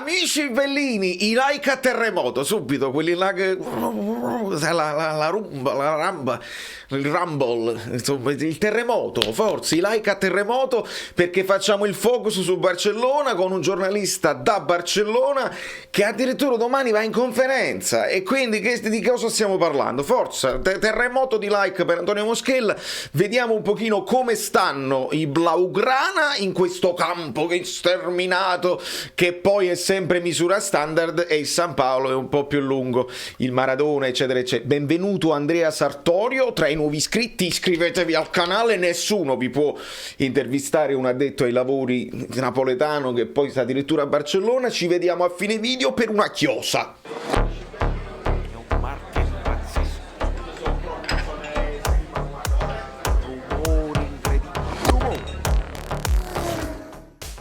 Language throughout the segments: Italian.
Amici bellini, i like a terremoto, subito, quelli là che... La rumba, la ramba, il rumble, insomma, il terremoto, forza, i like a terremoto, perché facciamo il focus su Barcellona con un giornalista da Barcellona che addirittura domani va in conferenza, e quindi di cosa stiamo parlando? Forza, terremoto di like per Antonio Moschella. Vediamo un pochino come stanno i Blaugrana in questo campo che è sterminato, che poi è sempre misura standard, e il San Paolo è un po' più lungo, il Maradona, eccetera eccetera. Benvenuto Andrea Sartorio, tra i nuovi iscritti iscrivetevi al canale, nessuno vi può intervistare un addetto ai lavori napoletano che poi sta addirittura a Barcellona. Ci vediamo a fine video per una chiosa.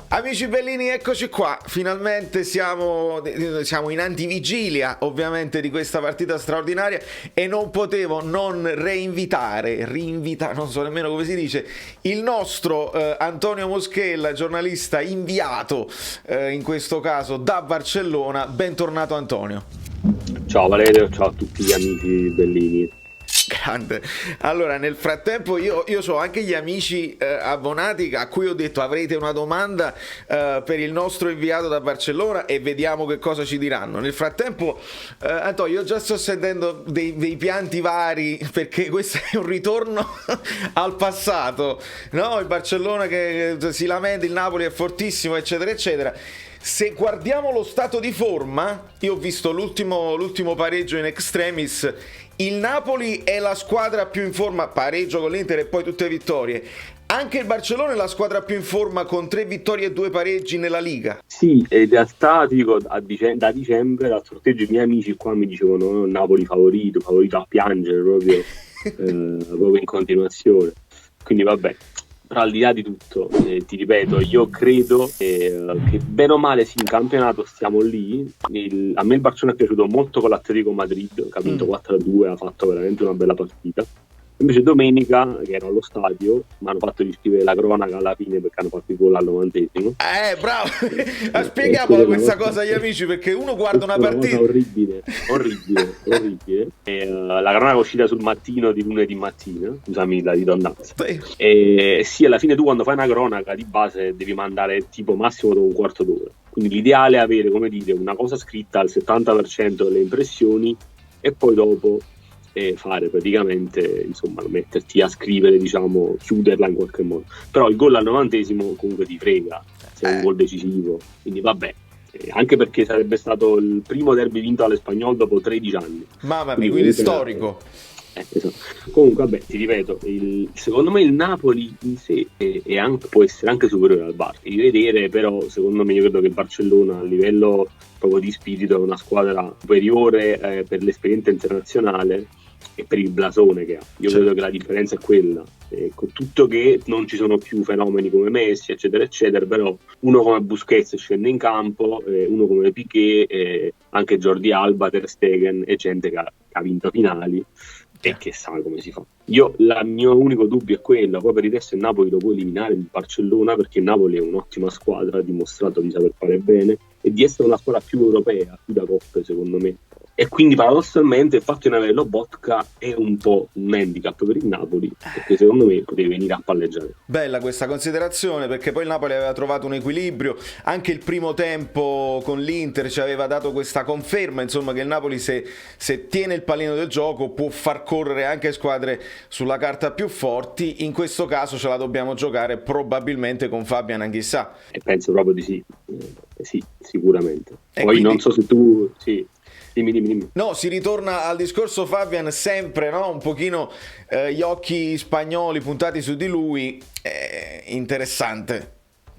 Amici bellini, eccoci qua, finalmente siamo in antivigilia ovviamente di questa partita straordinaria, e non potevo non reinvitare, non so nemmeno come si dice, il nostro Antonio Moschella, giornalista inviato in questo caso da Barcellona. Bentornato Antonio. Ciao Valerio, ciao a tutti gli amici bellini. Grande. Allora, nel frattempo io ho anche gli amici abbonati a cui ho detto avrete una domanda per il nostro inviato da Barcellona, e vediamo che cosa ci diranno. Nel frattempo Antonio, io già sto sentendo dei pianti vari, perché questo è un ritorno al passato, no? Il Barcellona che si lamenta, il Napoli è fortissimo, eccetera eccetera. Se guardiamo lo stato di forma, io ho visto l'ultimo pareggio in extremis. Il Napoli è la squadra più in forma, pareggio con l'Inter e poi tutte vittorie. Anche il Barcellona è la squadra più in forma, con 3 vittorie e 2 pareggi nella Liga. Sì, in realtà ti dico, da dicembre, dal sorteggio, i miei amici qua mi dicevano Napoli favorito a piangere proprio, proprio in continuazione. Quindi vabbè. Però al di là di tutto, ti ripeto, io credo che bene o male sì, in campionato stiamo lì. A me il Barcellona è piaciuto molto con l'Atletico Madrid, che ha vinto 4-2, ha fatto veramente una bella partita. Invece domenica, che ero allo stadio, mi hanno fatto riscrivere la cronaca alla fine perché hanno fatto il gol al 90°. Bravo! Spieghiamola questa cosa agli amici, perché uno guarda una partita... orribile. La cronaca è uscita sul mattino di lunedì mattina, scusami la ridondanza. E sì, alla fine tu quando fai una cronaca di base devi mandare tipo massimo dopo un quarto d'ora. Quindi l'ideale è avere, come dire, una cosa scritta al 70% delle impressioni, e poi dopo fare praticamente, insomma, metterti a scrivere, diciamo, chiuderla in qualche modo. Però il gol al 90° comunque ti frega, se è un gol decisivo, quindi vabbè, anche perché sarebbe stato il primo derby vinto all'Espanyol dopo 13 anni. Mamma mia, quindi storico. Esatto. Comunque vabbè, ti ripeto, secondo me il Napoli in sé può essere anche superiore al Barça, di vedere, però secondo me io credo che il Barcellona a livello proprio di spirito è una squadra superiore per l'esperienza internazionale e per il blasone che ha. Io credo che la differenza è quella, con tutto che non ci sono più fenomeni come Messi eccetera eccetera, però uno come Busquets scende in campo, uno come Piqué, anche Jordi Alba, Ter Stegen, e gente che ha vinto finali e che sa come si fa. Il mio unico dubbio è quello, poi per il resto il Napoli lo può eliminare il Barcellona, perché il Napoli è un'ottima squadra, ha dimostrato di saper fare bene e di essere una squadra più europea, più da coppe secondo me, e quindi paradossalmente il fatto di non avere Lobotka è un po' un handicap per il Napoli, perché secondo me potevi venire a palleggiare. Bella questa considerazione, perché poi il Napoli aveva trovato un equilibrio, anche il primo tempo con l'Inter ci aveva dato questa conferma, insomma, che il Napoli se tiene il pallino del gioco può far correre anche squadre sulla carta più forti. In questo caso ce la dobbiamo giocare probabilmente con Fabian Anghissà. E penso proprio di sì, sì, sicuramente. E poi quindi... non so se tu... Sì. Dimmi. No, si ritorna al discorso Fabian, sempre, no? Un pochino gli occhi spagnoli puntati su di lui, interessante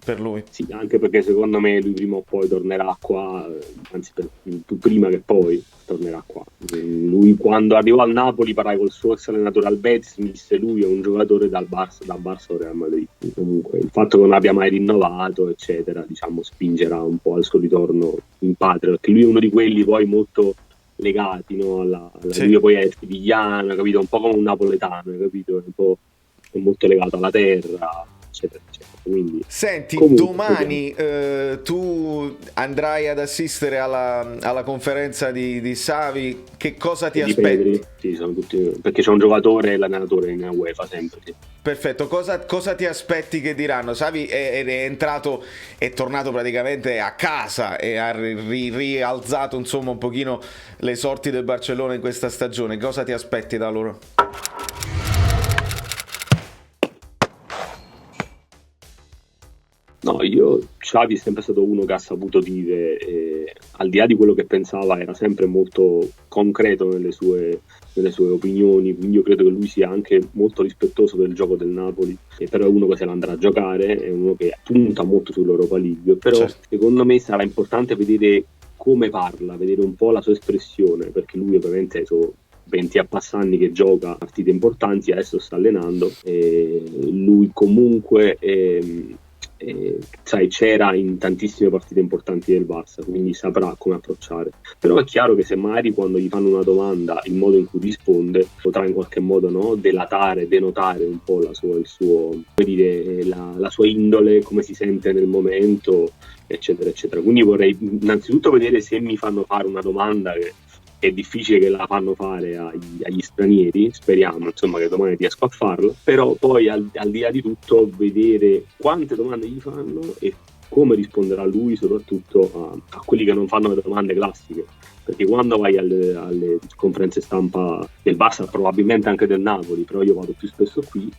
per lui. Sì, anche perché secondo me lui prima o poi tornerà qua, anzi prima che poi tornerà qua. Lui quando arrivò al Napoli parlai col suo ex allenatore al Betis, mi disse lui è un giocatore da Barça o Real Madrid. Comunque il fatto che non abbia mai rinnovato eccetera, diciamo, spingerà un po' al suo ritorno in patria, perché lui è uno di quelli poi molto legati, no? Sì. Lui poi è sevillano, capito? Un po' come un napoletano, capito? È molto legato alla terra, eccetera eccetera. quindi senti, comunque, domani tu andrai ad assistere alla conferenza di Xavi, che cosa ti di aspetti? Pedri, sì, sono tutti, perché c'è un giocatore e l'allenatore in UEFA sempre, sì. Perfetto, cosa ti aspetti che diranno? Xavi è entrato, è tornato praticamente a casa e ha rialzato insomma un pochino le sorti del Barcellona in questa stagione. Cosa ti aspetti da loro? No, Xavi è sempre stato uno che ha saputo dire, al di là di quello che pensava, era sempre molto concreto nelle sue opinioni, quindi io credo che lui sia anche molto rispettoso del gioco del Napoli, però è uno che se la andrà a giocare, è uno che punta molto sull'Europa League, però Certo. secondo me sarà importante vedere come parla, vedere un po' la sua espressione, perché lui ovviamente sono 20 a passanni che gioca partite importanti, adesso sta allenando, e lui comunque sai, c'era in tantissime partite importanti del Barça, quindi saprà come approcciare. Però è chiaro che se magari quando gli fanno una domanda, il modo in cui risponde potrà in qualche modo, no, denotare un po' il suo, come dire, la sua indole, come si sente nel momento, eccetera, eccetera. Quindi vorrei innanzitutto vedere se mi fanno fare una domanda che è difficile che la fanno fare agli stranieri, speriamo insomma che domani riesco a farlo, però poi al di là di tutto vedere quante domande gli fanno e come risponderà lui soprattutto a quelli che non fanno le domande classiche, perché quando vai alle conferenze stampa del Barça, probabilmente anche del Napoli, però io vado più spesso qui,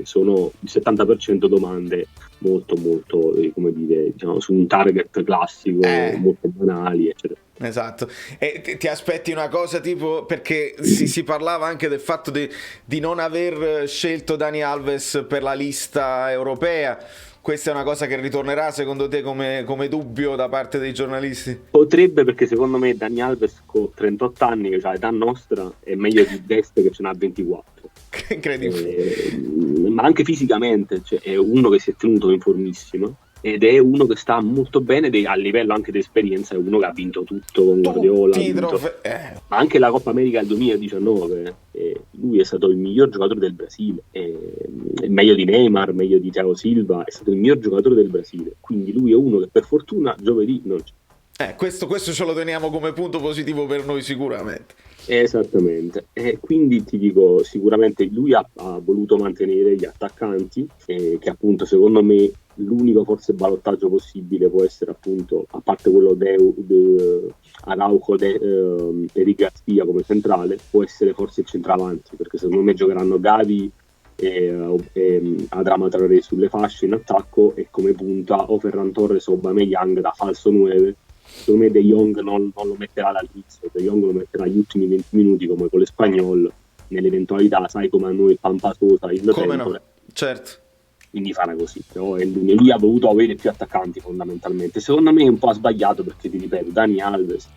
sono il 70% domande molto molto, come dire, diciamo, su un target classico, molto banali, eccetera. Esatto, e ti aspetti una cosa tipo, perché si parlava anche del fatto di non aver scelto Dani Alves per la lista europea. Questa è una cosa che ritornerà secondo te come dubbio da parte dei giornalisti? Potrebbe, perché secondo me Dani Alves con 38 anni, che ha l'età nostra, è meglio di Dest che ce n'ha 24. Incredibile. Ma anche fisicamente, cioè, è uno che si è tenuto in formissima ed è uno che sta molto bene a livello anche di esperienza, è uno che ha vinto tutto con Guardiola, ma anche la Coppa America del 2019, lui è stato il miglior giocatore del Brasile, meglio di Neymar, meglio di Thiago Silva, è stato il miglior giocatore del Brasile, quindi lui è uno che per fortuna giovedì non c'è. Questo ce lo teniamo come punto positivo per noi sicuramente. Esattamente, e quindi ti dico, sicuramente lui ha voluto mantenere gli attaccanti, che appunto secondo me l'unico forse ballottaggio possibile può essere appunto, a parte quello Araujo e Garcia come centrale, può essere forse il centravanti, perché secondo me giocheranno Gavi e Adama Traoré sulle fasce in attacco e come punta o Ferran Torres o Aubameyang da falso 9. Secondo me De Jong non lo metterà dall'inizio, De Jong lo metterà agli ultimi 20 minuti come con l'Espagnol, nell'eventualità, sai come a noi Pampa Sosa il come tempore. No, certo. Quindi farà così, però lui ha voluto avere più attaccanti fondamentalmente. Secondo me è un po' sbagliato perché ti ripeto, Dani Alves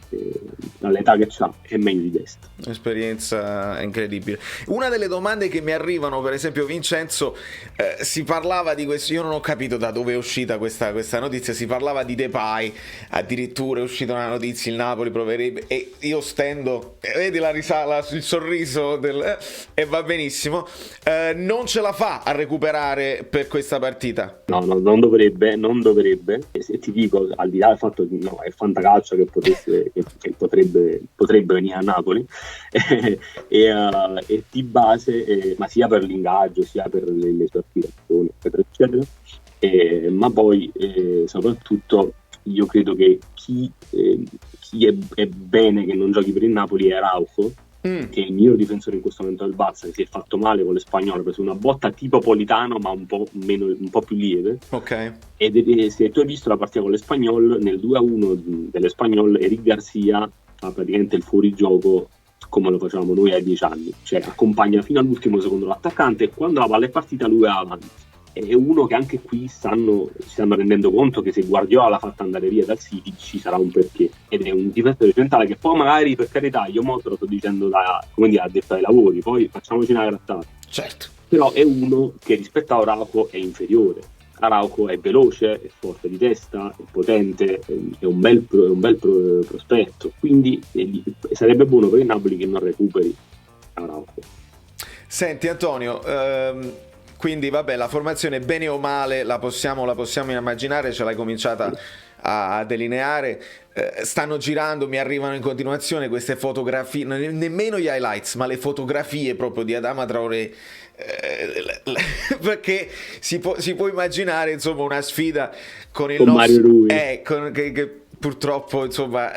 all'età che ha è meglio di destra. Un'esperienza incredibile. Una delle domande che mi arrivano, per esempio Vincenzo, si parlava di questo, io non ho capito da dove è uscita questa notizia, si parlava di Depay, addirittura è uscita una notizia, il Napoli proverebbe, e io stendo, vedi la risala, il sorriso e va benissimo, non ce la fa a recuperare per questa partita. No, non dovrebbe. E ti dico, al di là del fatto che no, è fantacalcio che potrebbe venire a Napoli e di base, ma sia per l'ingaggio sia per le sue aspirazioni, eccetera, eccetera. Ma poi soprattutto io credo che chi è bene che non giochi per il Napoli è Araujo, che è il miglior difensore in questo momento del Barça, che si è fatto male con l'Espagnol, ha preso una botta tipo Politano ma un po' più lieve. Ok. E se tu hai visto la partita con l'Espagnol, nel 2-1 dell'Espagnol, Eric Garcia fa praticamente il fuorigioco come lo facevamo noi ai 10 anni, cioè accompagna fino all'ultimo secondo l'attaccante e quando la palla è partita lui va avanti. È uno che anche qui si stanno rendendo conto che se Guardiola l'ha fatta andare via dal City ci sarà un perché, ed è un difensore centrale che poi magari, per carità, io mo te lo sto dicendo a detta ai lavori, poi facciamoci una grattata, certo, però è uno che rispetto a Araujo è inferiore. Araujo è veloce, è forte di testa, è potente, è un bel prospetto, quindi sarebbe buono per il Napoli che non recuperi Araujo. Senti Antonio, Quindi vabbè, la formazione bene o male la possiamo immaginare, ce l'hai cominciata a delineare. Stanno girando, mi arrivano in continuazione queste fotografie, nemmeno gli highlights, ma le fotografie proprio di Adama Traoré, perché si può immaginare insomma una sfida con il nostro Mario Rui, che purtroppo insomma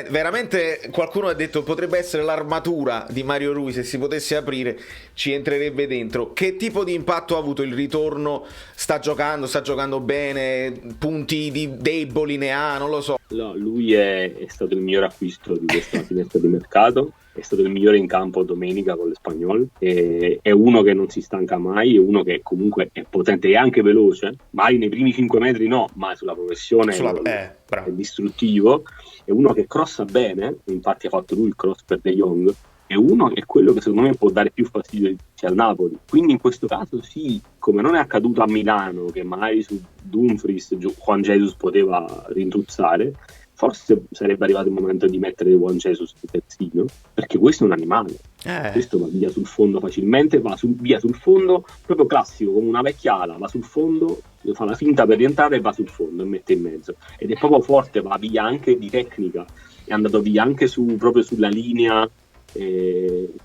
veramente, qualcuno ha detto potrebbe essere l'armatura di Mario Rui, se si potesse aprire ci entrerebbe dentro. Che tipo di impatto ha avuto il ritorno? Sta giocando bene, punti deboli ne ha, non lo so. no, lui è stato il miglior acquisto di questa finestra di mercato, è stato il migliore in campo domenica con l'Espanyol, è uno che non si stanca mai, è uno che comunque è potente e anche veloce, magari nei primi 5 metri no, ma sulla progressione è distruttivo, è uno che crossa bene, infatti ha fatto lui il cross per De Jong, è uno che è quello che secondo me può dare più fastidio al Napoli, quindi in questo caso sì, come non è accaduto a Milano che magari su Dumfries Juan Jesus poteva rintruzzare, forse sarebbe arrivato il momento di mettere Juan Jesus sul terzino, perché questo è un animale, questo va via sul fondo facilmente, via sul fondo proprio classico, come una vecchia ala, va sul fondo, fa la finta per rientrare e va sul fondo e mette in mezzo, ed è proprio forte, va via anche di tecnica, è andato via anche proprio sulla linea.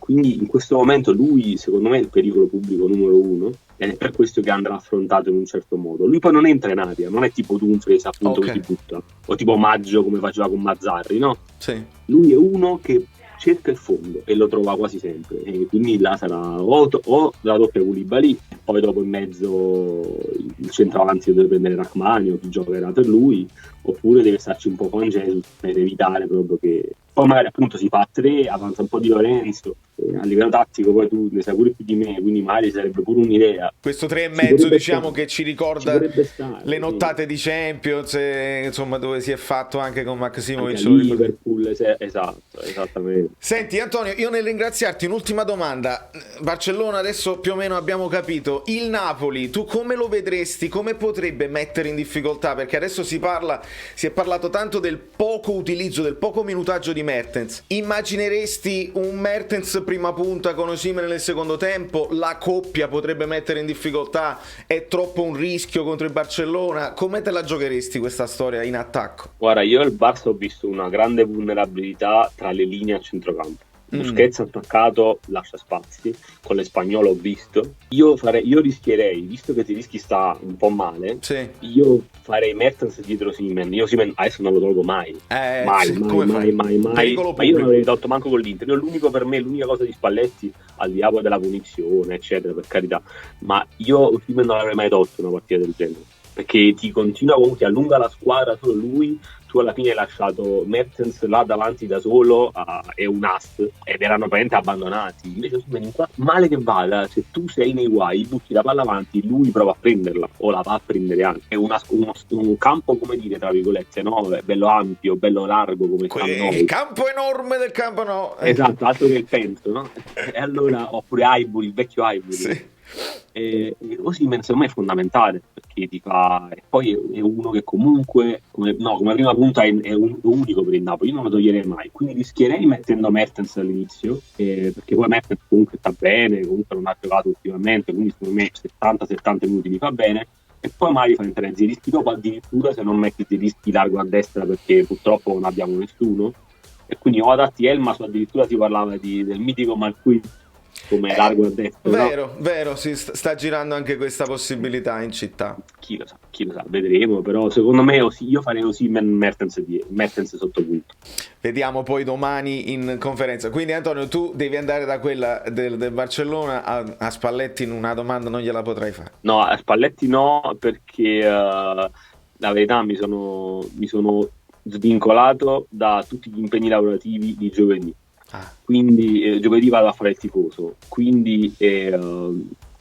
Quindi in questo momento lui secondo me è il pericolo pubblico numero 1 ed è per questo che andrà affrontato in un certo modo. Lui poi non entra in aria, non è tipo Dumfries appunto che si butta, o tipo Maggio come faceva con Mazzarri, no? Sì. Lui è uno che cerca il fondo e lo trova quasi sempre, e quindi là sarà o la doppia Koulibaly e poi dopo in mezzo il centravanti deve prendere Rachmani o chi giocherà per lui, oppure deve starci un po' con Jesus per evitare proprio che poi magari appunto si fa a 3, avanza un po' di Lorenzo, a livello tattico poi tu ne sai pure più di me, quindi magari sarebbe pure un'idea. Questo 3,5 diciamo che ci ricorda stare, le nottate di Champions, insomma, dove si è fatto anche con Maximovic. Anche Liverpool, esatto, esattamente. Senti Antonio, io nel ringraziarti, un'ultima domanda. Barcellona adesso più o meno abbiamo capito, il Napoli tu come lo vedresti, come potrebbe mettere in difficoltà? Perché adesso si è parlato tanto del poco utilizzo, del poco minutaggio di Mertens. Immagineresti un Mertens prima punta con Osimhen nel secondo tempo? La coppia potrebbe mettere in difficoltà? È troppo un rischio contro il Barcellona? Come te la giocheresti questa storia in attacco? Guarda, io al Barça ho visto una grande vulnerabilità tra le linee a centrocampo. Busquets attaccato lascia spazi, con l'Espanyol ho visto. Io rischierei, visto che Zielinski sta un po' male, sì, io farei Mertens dietro Osimhen. Io Osimhen adesso non lo tolgo mai. Mai. Ma io non l'avrei tolto manco con l'Inter. L'unica cosa di Spalletti, al di là della punizione, eccetera, per carità, ma io Osimhen non l'avrei mai tolto una partita del genere, perché ti continua comunque, allunga la squadra solo lui. Tu alla fine hai lasciato Mertens là davanti da solo e un as, ed erano praticamente abbandonati. Invece male che vada, se tu sei nei guai, butti la palla avanti, lui prova a prenderla o la va a prendere anche. È un campo, come dire, tra virgolette, no? Bello ampio, bello largo come il campo enorme del campo, no? Esatto, altro che il Pento, no? E allora, oppure Highbury, il vecchio Highbury. Sì. Osimhen secondo me è fondamentale, perché ti fa, e poi è uno che comunque come prima punta è unico per il Napoli, io non lo toglierei mai, quindi rischierei mettendo Mertens all'inizio, perché poi Mertens comunque sta bene, comunque non ha giocato ultimamente, quindi secondo me 70 minuti li fa bene, e poi magari fa entrare Zielinski dopo, addirittura se non metti Zielinski largo a destra perché purtroppo non abbiamo nessuno, e quindi o adatti Elmas o addirittura si parlava del mitico Marquis come largo a destra. Vero, si sta girando anche questa possibilità in città. Chi lo sa, vedremo, però secondo me io farei Osimhen Mertens sotto punto. Vediamo poi domani in conferenza. Quindi Antonio, tu devi andare da quella del Barcellona, a Spalletti una domanda non gliela potrai fare. No, a Spalletti no, perché la verità mi sono svincolato da tutti gli impegni lavorativi di giovedì. Quindi giovedì vado a fare il tifoso, quindi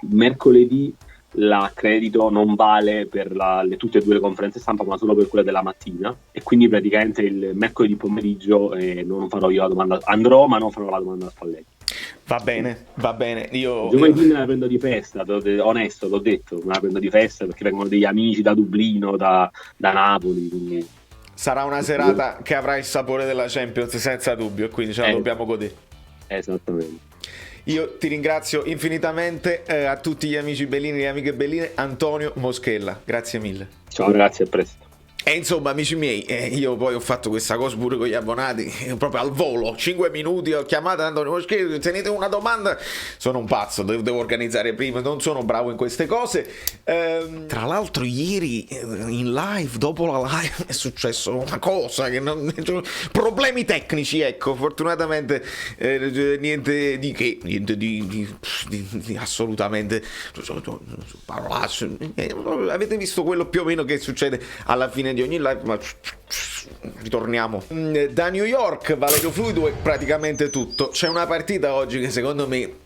mercoledì l'accredito non vale per tutte e due le conferenze stampa, ma solo per quella della mattina, e quindi praticamente il mercoledì pomeriggio non farò io la domanda, andrò ma non farò la domanda a Spalletti. Va bene, io giovedì me la prendo di festa, onesto, l'ho detto, me la prendo di festa perché vengono degli amici da Dublino, da Napoli, quindi sarà una serata che avrà il sapore della Champions senza dubbio, e quindi ce la dobbiamo godere. Esattamente. Io ti ringrazio infinitamente, a tutti gli amici bellini e le amiche belline, Antonio Moschella, grazie mille. Ciao ragazzi, a presto. E insomma, amici miei, io poi ho fatto questa cosa pure con gli abbonati, proprio al volo, 5 minuti, ho chiamato Antonio Moschella, tenete una domanda, sono un pazzo, devo organizzare prima, non sono bravo in queste cose. Tra l'altro ieri in live, dopo la live, è successo una cosa, che problemi tecnici, ecco, fortunatamente niente di che, niente di assolutamente parolacce. Avete visto quello più o meno che succede alla fine di ogni live, ma ritorniamo da New York. Valerio Fluido è praticamente tutto. C'è una partita oggi che secondo me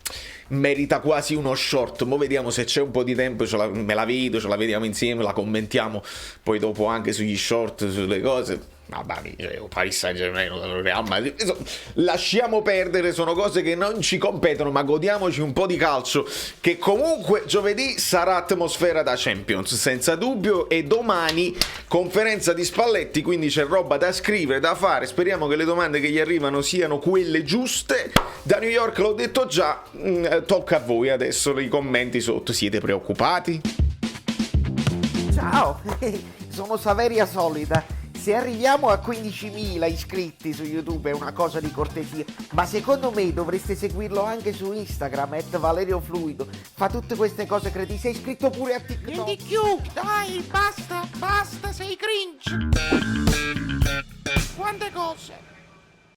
merita quasi uno short. Mo vediamo se c'è un po' di tempo, me la vedo, ce la vediamo insieme, la commentiamo poi dopo anche sugli short, sulle cose. Vabbè, Paris Saint-Germain, Real Madrid, lasciamo perdere, sono cose che non ci competono, ma godiamoci un po' di calcio, che comunque giovedì sarà atmosfera da Champions, senza dubbio, e domani conferenza di Spalletti, quindi c'è roba da scrivere, da fare, speriamo che le domande che gli arrivano siano quelle giuste. Da New York l'ho detto già, tocca a voi adesso i commenti sotto, siete preoccupati? Ciao, sono Saveria Solida. Se arriviamo a 15.000 iscritti su YouTube è una cosa di cortesia, ma secondo me dovreste seguirlo anche su Instagram, @ValerioFluido. Fa tutte queste cose, credi? Sei iscritto pure a TikTok? Niente più, dai, basta, sei cringe. Quante cose.